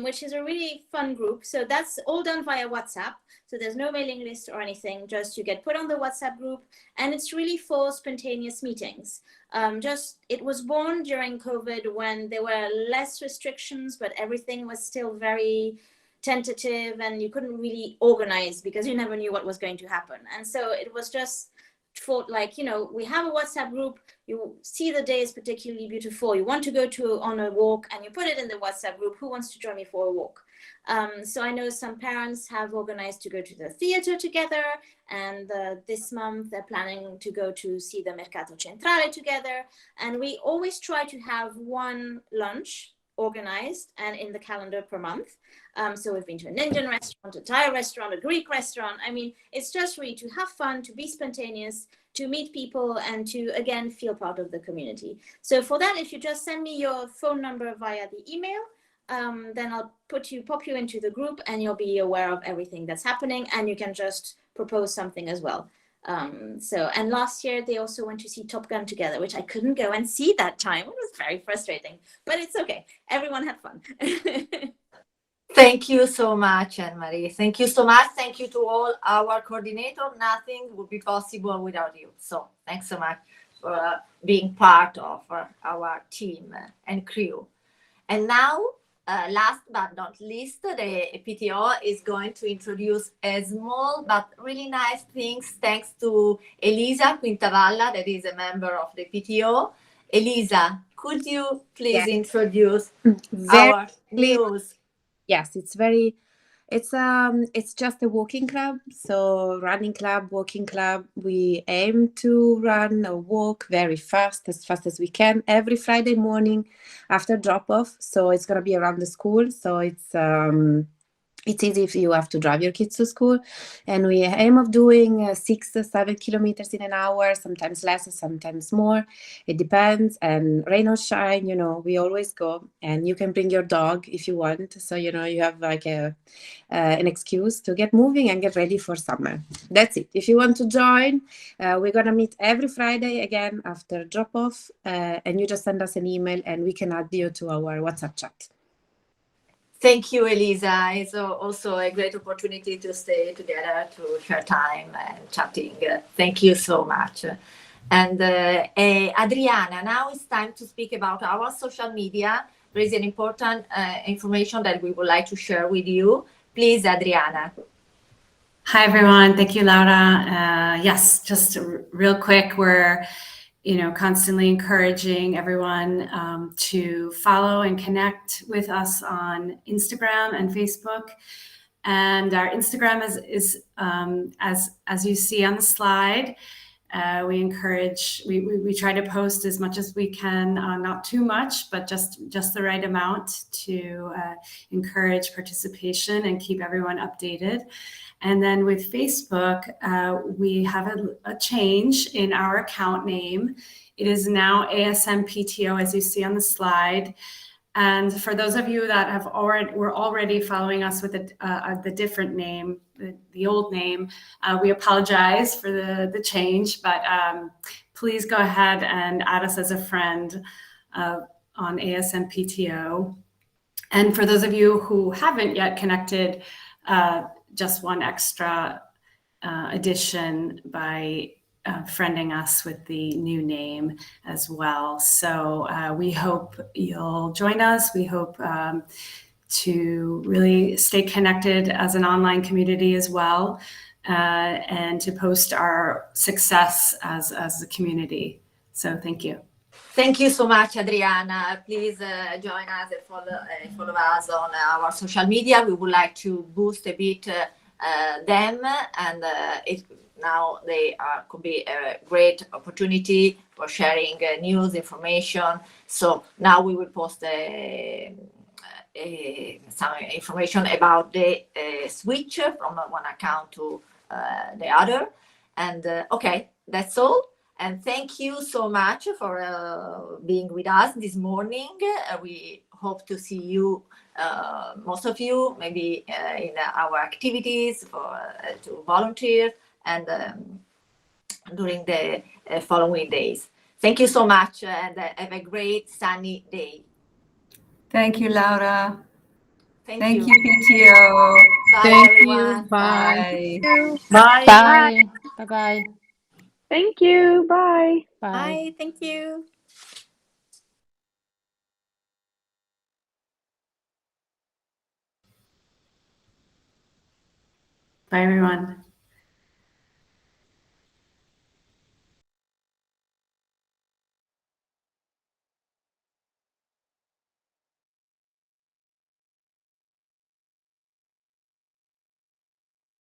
which is a really fun group. So that's all done via WhatsApp. So there's no mailing list or anything, just you get put on the WhatsApp group, and it's really for spontaneous meetings. It was born during COVID when there were less restrictions, but everything was still very tentative and you couldn't really organize because you never knew what was going to happen. And so it was just thought, like, you know, we have a WhatsApp group, you see the day is particularly beautiful, you want to go on a walk, and you put it in the WhatsApp group, who wants to join me for a walk? So I know some parents have organized to go to the theater together, and this month they're planning to go to see the Mercato Centrale together. And we always try to have one lunch organized and in the calendar per month. So we've been to an Indian restaurant, a Thai restaurant, a Greek restaurant. I mean, it's just really to have fun, to be spontaneous, to meet people, and to, again, feel part of the community. So for that, if you just send me your phone number via the email, then I'll pop you into the group, and you'll be aware of everything that's happening, and you can just propose something as well. And last year they also went to see Top Gun together, which I couldn't go and see that time. It was very frustrating, but it's okay. Everyone had fun. Thank you so much, Anne-Marie. Thank you so much. Thank you to all our coordinators. Nothing would be possible without you. So thanks so much for being part of our team and crew. And now, last but not least, the PTO is going to introduce a small but really nice things thanks to Elisa Quintavalla, that is a member of the PTO. Elisa, could you please introduce our news? Yes, it's just a walking club. So running club, walking club. We aim to run or walk very fast as we can, every Friday morning after drop off. So it's gonna be around the school. So it's easy if you have to drive your kids to school. And we aim of doing 6 to 7 kilometers in an hour, sometimes less, sometimes more. It depends. And rain or shine, you know, we always go. And you can bring your dog if you want. So, you know, you have like an excuse to get moving and get ready for summer. That's it. If you want to join, we're going to meet every Friday again after drop off. And you just send us an email and we can add you to our WhatsApp chat. Thank you, Elisa. It's also a great opportunity to stay together, to share time and chatting. Thank you so much. And Adriana, now it's time to speak about our social media. There is an important information that we would like to share with you. Please, Adriana. Hi, everyone. Thank you, Laura. Yes, just real quick, we're constantly encouraging everyone to follow and connect with us on Instagram and Facebook. And our Instagram is as you see on the slide. We encourage. We try to post as much as we can, not too much, but just the right amount to encourage participation and keep everyone updated. And then with Facebook, we have a change in our account name. It is now ASM PTO, as you see on the slide. And for those of you that were already following us with the different name, the old name, we apologize for the change, but please go ahead and add us as a friend on ASM PTO. And for those of you who haven't yet connected, just one extra addition by friending us with the new name as well. So we hope you'll join us. We hope to really stay connected as an online community as well, and to post our success as a community. So thank you. Thank you so much, Adriana. Please join us and follow us on our social media. We would like to boost a bit them, and now they could be a great opportunity for sharing news, information. So now we will post some information about the switch from one account to the other. And okay, that's all. And thank you so much for being with us this morning. We hope to see you, most of you, maybe in our activities for to volunteer and during the following days. Thank you so much, and have a great sunny day. Thank you, Laura. Thank you, PTO. Bye, Thank everyone. you. Bye. Bye. Bye. Bye-bye. Thank you. Bye. Bye. Bye. Thank you. Bye, everyone.